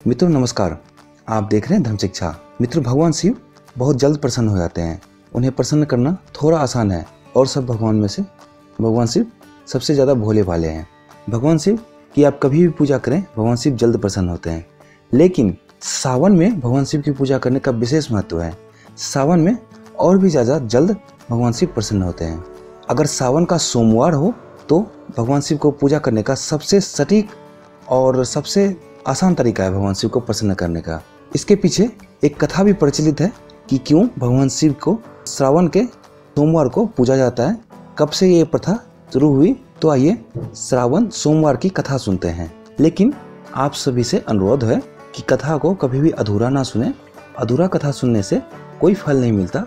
मित्रों नमस्कार, आप देख रहे हैं धर्म शिक्षा। मित्रों, भगवान शिव बहुत जल्द प्रसन्न हो जाते हैं। उन्हें प्रसन्न करना थोड़ा आसान है और सब भगवान में से भगवान शिव सबसे ज़्यादा भोले भाले हैं। भगवान शिव की आप कभी भी पूजा करें, भगवान शिव जल्द प्रसन्न होते हैं। लेकिन सावन में भगवान शिव की पूजा करने का विशेष महत्व है। सावन में और भी ज़्यादा जल्द भगवान शिव प्रसन्न होते हैं। अगर सावन का सोमवार हो तो भगवान शिव को पूजा करने का सबसे सटीक और सबसे आसान तरीका है भगवान शिव को प्रसन्न करने का। इसके पीछे एक कथा भी प्रचलित है कि क्यों भगवान शिव को श्रावण के सोमवार को पूजा जाता है, कब से ये प्रथा शुरू हुई। तो आइए श्रावण सोमवार की कथा सुनते हैं। लेकिन आप सभी से अनुरोध है कि कथा को कभी भी अधूरा ना सुने। अधूरा कथा सुनने से कोई फल नहीं मिलता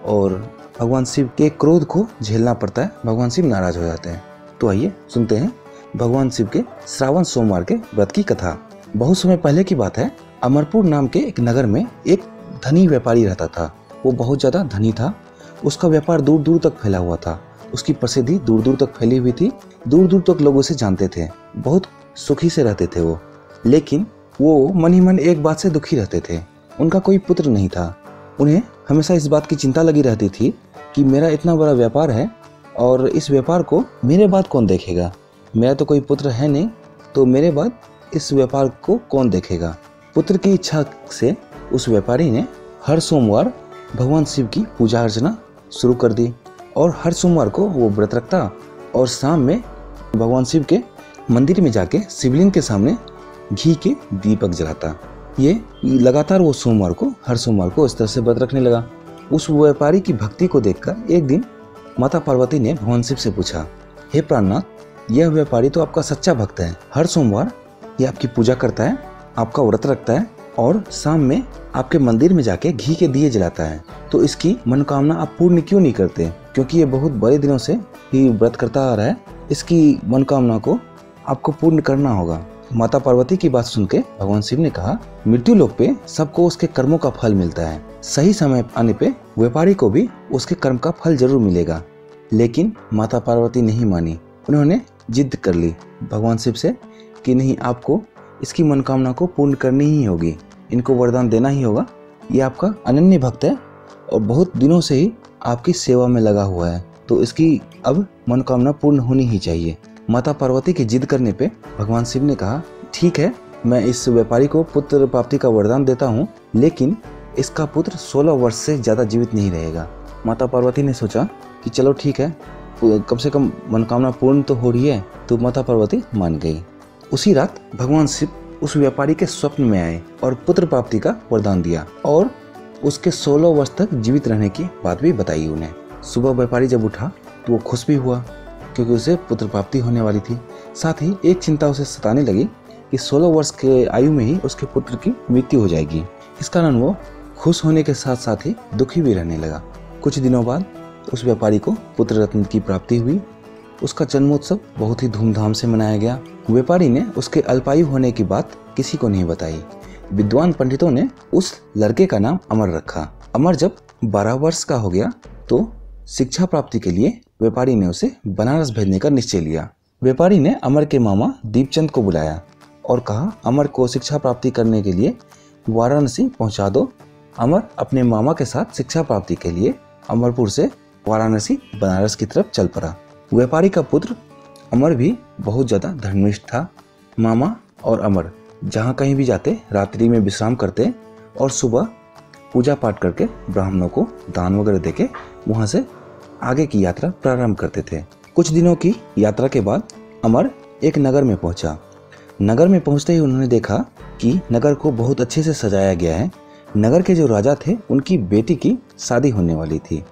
और भगवान शिव के क्रोध को झेलना पड़ता है, भगवान शिव नाराज हो जाते हैं। तो आइए सुनते हैं भगवान शिव के श्रावण सोमवार के व्रत की कथा। बहुत समय पहले की बात है। अमरपुर नाम के एक नगर में एक धनी व्यापारी रहता था। वो बहुत ज़्यादा धनी था। उसका व्यापार दूर दूर तक फैला हुआ था। उसकी प्रसिद्धि दूर दूर तक फैली हुई थी। दूर दूर तक लोग उसे जानते थे। बहुत सुखी से रहते थे वो। लेकिन वो मन ही मन एक बात से दुखी रहते थे। उनका कोई पुत्र नहीं था। उन्हें हमेशा इस बात की चिंता लगी रहती थी कि मेरा इतना बड़ा व्यापार है और इस व्यापार को मेरे बाद कौन देखेगा। मेरा तो कोई पुत्र है नहीं, तो मेरे बाद इस व्यापार को कौन देखेगा। पुत्र की इच्छा से उस व्यापारी ने हर सोमवार भगवान शिव की पूजा अर्चना शुरू कर दी और हर सोमवार को वो व्रत रखता और शाम में भगवान शिव के मंदिर में जाके शिवलिंग के सामने घी के दीपक जलाता। ये लगातार वो हर सोमवार को इस तरह से व्रत रखने लगा। उस व्यापारी की भक्ति को देखकर एक दिन माता पार्वती ने भगवान शिव से पूछा, हे प्राणनाथ, यह व्यापारी तो आपका सच्चा भक्त है। हर सोमवार ये आपकी पूजा करता है, आपका व्रत रखता है और शाम में आपके मंदिर में जाके घी के दिए जलाता है। तो इसकी मनोकामना आप पूर्ण क्यों नहीं करते? क्योंकि ये बहुत बड़े दिनों से ही व्रत करता आ रहा है। इसकी मनोकामना को आपको पूर्ण करना होगा। माता पार्वती की बात सुन के भगवान शिव ने कहा, मृत्यु लोक पे सबको उसके कर्मों का फल मिलता है। सही समय आने पे व्यापारी को भी उसके कर्म का फल जरूर मिलेगा। लेकिन माता पार्वती नहीं मानी। उन्होंने जिद कर ली भगवान शिव से कि नहीं, आपको इसकी मनोकामना को पूर्ण करनी ही होगी, इनको वरदान देना ही होगा। ये आपका अनन्य भक्त है और बहुत दिनों से ही आपकी सेवा में लगा हुआ है, तो इसकी अब मनोकामना पूर्ण होनी ही चाहिए। माता पार्वती की जिद करने पे भगवान शिव ने कहा, ठीक है, मैं इस व्यापारी को पुत्र प्राप्ति का वरदान देता हूँ, लेकिन इसका पुत्र 16 वर्ष से ज़्यादा जीवित नहीं रहेगा। माता पार्वती ने सोचा कि चलो ठीक है, कम से कम मनोकामना पूर्ण तो हो रही है। तो माता पार्वती मान गई। उसी रात भगवान शिव उस व्यापारी के स्वप्न में आए और पुत्र प्राप्ति का वरदान दिया और उसके 16 वर्ष तक जीवित रहने की बात भी बताई उन्हें। सुबह व्यापारी जब उठा तो वो खुश भी हुआ क्योंकि उसे पुत्र प्राप्ति होने वाली थी। साथ ही एक चिंता उसे सताने लगी कि 16 वर्ष के आयु में ही उसके पुत्र की मृत्यु हो जाएगी। इस कारण वो खुश होने के साथ साथ ही दुखी भी रहने लगा। कुछ दिनों बाद उस व्यापारी को पुत्र रत्न की प्राप्ति हुई। उसका जन्मोत्सव बहुत ही धूमधाम से मनाया गया। व्यापारी ने उसके अल्पायु होने की बात किसी को नहीं बताई। विद्वान पंडितों ने उस लड़के का नाम अमर रखा। अमर जब 12 वर्ष का हो गया तो शिक्षा प्राप्ति के लिए व्यापारी ने उसे बनारस भेजने का निश्चय लिया। व्यापारी ने अमर के मामा दीपचंद को बुलाया और कहा, अमर को शिक्षा प्राप्ति करने के लिए वाराणसी पहुंचा दो। अमर अपने मामा के साथ शिक्षा प्राप्ति के लिए अमरपुर से वाराणसी बनारस की तरफ चल पड़ा। व्यापारी का पुत्र अमर भी बहुत ज़्यादा धर्मनिष्ठ था। मामा और अमर जहाँ कहीं भी जाते रात्रि में विश्राम करते और सुबह पूजा पाठ करके ब्राह्मणों को दान वगैरह देके वहाँ से आगे की यात्रा प्रारंभ करते थे। कुछ दिनों की यात्रा के बाद अमर एक नगर में पहुँचा। नगर में पहुँचते ही उन्होंने देखा कि नगर को बहुत अच्छे से सजाया गया है। नगर के जो राजा थे उनकी बेटी की शादी होने वाली थी।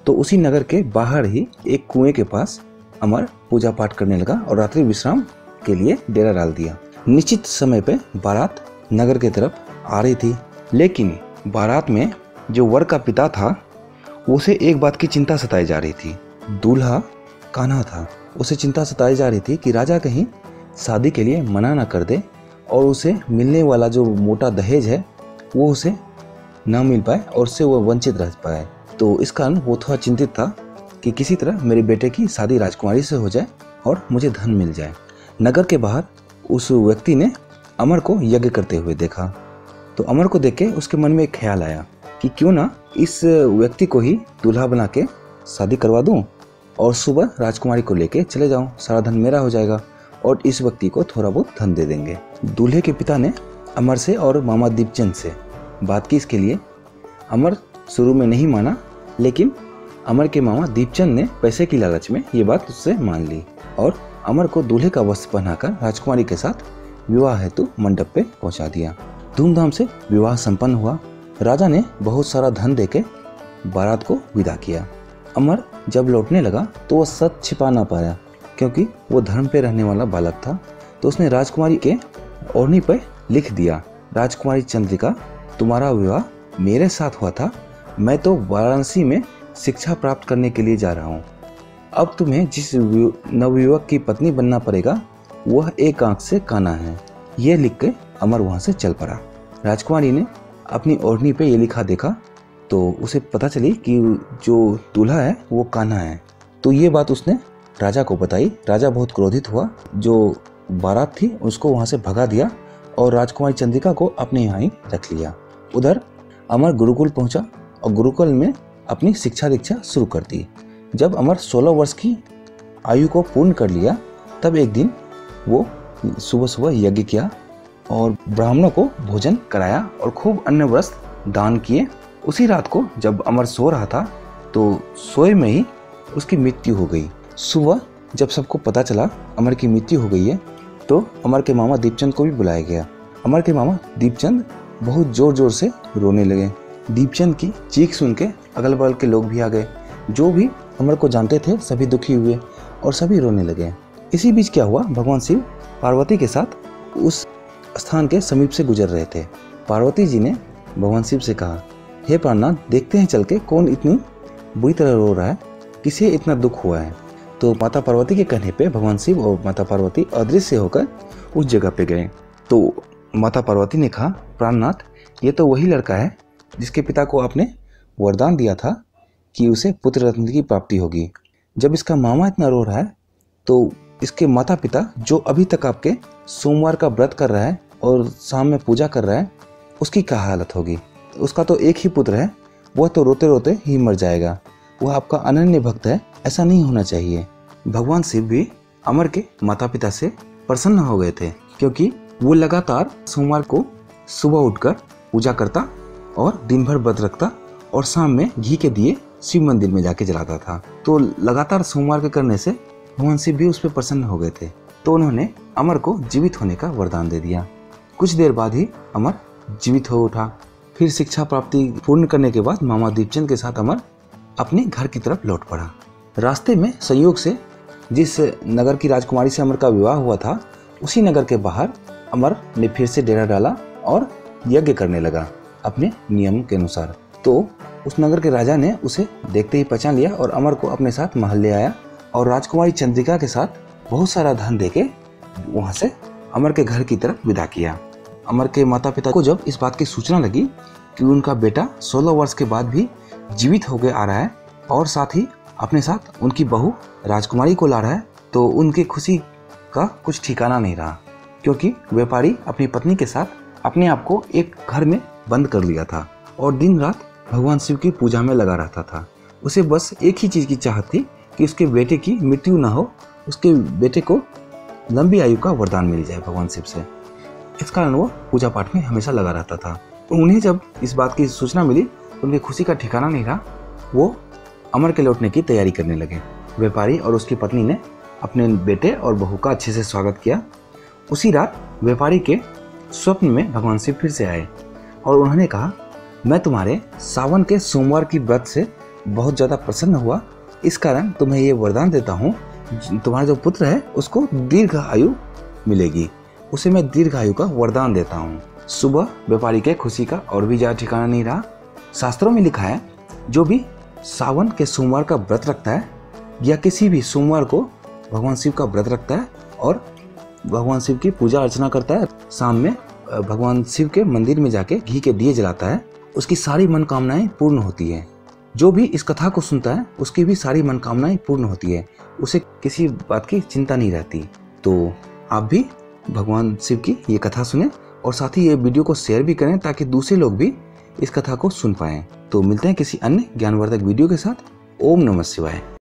तो उसी नगर के बाहर ही एक कुएं के पास अमर पूजा पाठ करने लगा और रात्रि विश्राम के लिए डेरा डाल दिया। निश्चित समय पे बारात नगर की तरफ आ रही थी, लेकिन बारात में जो वर का पिता था उसे एक बात की चिंता सताई जा रही थी। दूल्हा कान्हा था। उसे चिंता सताई जा रही थी कि राजा कहीं शादी के लिए मना ना कर दे और उसे मिलने वाला जो मोटा दहेज है वो उसे ना मिल पाए और उससे वो वंचित रह पाए। तो इस कारण वो थोड़ा चिंतित था कि किसी तरह मेरे बेटे की शादी राजकुमारी से हो जाए और मुझे धन मिल जाए। नगर के बाहर उस व्यक्ति ने अमर को यज्ञ करते हुए देखा। तो अमर को देख के उसके मन में एक ख्याल आया कि क्यों ना इस व्यक्ति को ही दूल्हा बना के शादी करवा दूं और सुबह राजकुमारी को लेके चले जाऊं, सारा धन मेरा हो जाएगा और इस व्यक्ति को थोड़ा बहुत धन दे देंगे। दूल्हे के पिता ने अमर से और मामा दीपचंद से बात की इसके लिए। अमर शुरू में नहीं माना, लेकिन अमर के मामा दीपचंद ने पैसे की लालच में ये बात उससे मान ली और अमर को दूल्हे का वस्त्र पहनाकर राजकुमारी के साथ विवाह हेतु मंडप पे पहुंचा दिया। धूमधाम से विवाह संपन्न हुआ। राजा ने बहुत सारा धन देके बारात को विदा किया। अमर जब लौटने लगा तो वह सच छिपा ना पाया, क्योंकि वो धर्म पे रहने वाला बालक था। तो उसने राजकुमारी के ओढ़नी पे लिख दिया, राजकुमारी चंद्रिका, तुम्हारा विवाह मेरे साथ हुआ था। मैं तो वाराणसी में शिक्षा प्राप्त करने के लिए जा रहा हूँ। अब तुम्हें जिस नवयुवक की पत्नी बनना पड़ेगा वह एक आंख से काना है। यह लिख के अमर वहाँ से चल पड़ा। राजकुमारी ने अपनी ओढ़नी पे ये लिखा देखा तो उसे पता चली कि जो दूल्हा है वो कान्हा है। तो ये बात उसने राजा को बताई। राजा बहुत क्रोधित हुआ, जो बारात थी उसको वहाँ से भगा दिया और राजकुमारी चंद्रिका को अपने यहाँ ही रख लिया। उधर अमर गुरुकुल पहुँचा और गुरुकुल में अपनी शिक्षा दीक्षा शुरू कर दी। जब अमर 16 वर्ष की आयु को पूर्ण कर लिया तब एक दिन वो सुबह सुबह यज्ञ किया और ब्राह्मणों को भोजन कराया और खूब अन्न वस्त्र दान किए। उसी रात को जब अमर सो रहा था तो सोए में ही उसकी मृत्यु हो गई। सुबह जब सबको पता चला अमर की मृत्यु हो गई है तो अमर के मामा दीपचंद को भी बुलाया गया। अमर के मामा दीपचंद बहुत जोर जोर से रोने लगे। दीपचंद की चीख सुन के अगल बगल के लोग भी आ गए। जो भी अमर को जानते थे सभी दुखी हुए और सभी रोने लगे। इसी बीच क्या हुआ, भगवान शिव पार्वती के साथ उस स्थान के समीप से गुजर रहे थे। पार्वती जी ने भगवान शिव से कहा, हे प्राणनाथ, देखते हैं चल के कौन इतनी बुरी तरह रो रहा है, किसे इतना दुख हुआ है। तो माता पार्वती के कहने पे भगवान शिव और माता पार्वती अदृश्य होकर उस जगह पे गए। तो माता पार्वती ने कहा, प्राणनाथ, ये तो वही लड़का है जिसके पिता को आपने वरदान दिया था कि उसे पुत्र रत्न की प्राप्ति होगी। जब इसका मामा इतना रो रहा है तो इसके माता पिता, जो अभी तक आपके सोमवार का व्रत कर रहा है और शाम में पूजा कर रहा है, उसकी क्या हालत होगी। उसका तो एक ही पुत्र है, वह तो रोते रोते ही मर जाएगा। वह आपका अनन्य भक्त है, ऐसा नहीं होना चाहिए। भगवान शिव भी अमर के माता पिता से प्रसन्न हो गए थे, क्योंकि वो लगातार सोमवार को सुबह उठकर पूजा करता और दिन भर व्रत रखता और शाम में घी के दिए शिव मंदिर में जाके जलाता था। तो लगातार सोमवार के करने से भगवान शिव भी उस पर प्रसन्न हो गए थे। तो उन्होंने अमर को जीवित होने का वरदान दे दिया। कुछ देर बाद ही अमर जीवित हो उठा। फिर शिक्षा प्राप्ति पूर्ण करने के बाद मामा दीपचंद के साथ अमर अपने घर की तरफ लौट पड़ा। रास्ते में संयोग से जिस नगर की राजकुमारी से अमर का विवाह हुआ था, उसी नगर के बाहर अमर ने फिर से डेरा डाला और यज्ञ करने लगा अपने नियम के अनुसार। तो उस नगर के राजा ने उसे देखते ही पहचान लिया और अमर को अपने साथ महल ले आया और राजकुमारी चंद्रिका के साथ बहुत सारा धन देके वहां से अमर के घर की तरफ विदा किया। अमर के माता पिता को जब इस बात की सूचना लगी कि उनका बेटा 16 वर्ष के बाद भी जीवित होकर आ रहा है और साथ ही अपने साथ उनकी बहू राजकुमारी को ला रहा है, तो उनकी खुशी का कुछ ठिकाना नहीं रहा। क्योंकि व्यापारी अपनी पत्नी के साथ अपने आप को एक घर में बंद कर लिया था और दिन रात भगवान शिव की पूजा में लगा रहता था। उसे बस एक ही चीज की चाहत थी कि उसके बेटे की मृत्यु ना हो, उसके बेटे को लंबी आयु का वरदान मिल जाए भगवान शिव से। इस कारण वो पूजा पाठ में हमेशा लगा रहता था। उन्हें जब इस बात की सूचना मिली तो उनकी खुशी का ठिकाना नहीं रहा। वो अमर के लौटने की तैयारी करने लगे। व्यापारी और उसकी पत्नी ने अपने बेटे और बहू का अच्छे से स्वागत किया। उसी रात व्यापारी के स्वप्न में भगवान शिव फिर से आए और उन्होंने कहा, मैं तुम्हारे सावन के सोमवार की व्रत से बहुत ज़्यादा प्रसन्न हुआ, इस कारण तुम्हें ये वरदान देता हूँ, तुम्हारा जो पुत्र है उसको दीर्घ आयु मिलेगी, उसे मैं दीर्घ आयु का वरदान देता हूँ। सुबह व्यापारी के खुशी का और भी ज़्यादा ठिकाना नहीं रहा। शास्त्रों में लिखा है, जो भी सावन के सोमवार का व्रत रखता है या किसी भी सोमवार को भगवान शिव का व्रत रखता है और भगवान शिव की पूजा अर्चना करता है, शाम में भगवान शिव के मंदिर में जाके घी के दिए जलाता है, उसकी सारी मनोकामनाएं पूर्ण होती है। जो भी इस कथा को सुनता है उसकी भी सारी मनोकामनाएं पूर्ण होती है, उसे किसी बात की चिंता नहीं रहती। तो आप भी भगवान शिव की ये कथा सुने और साथ ही ये वीडियो को शेयर भी करें ताकि दूसरे लोग भी इस कथा को सुन पाएं। तो मिलते हैं किसी अन्य ज्ञानवर्धक वीडियो के साथ। ओम नमः शिवाय।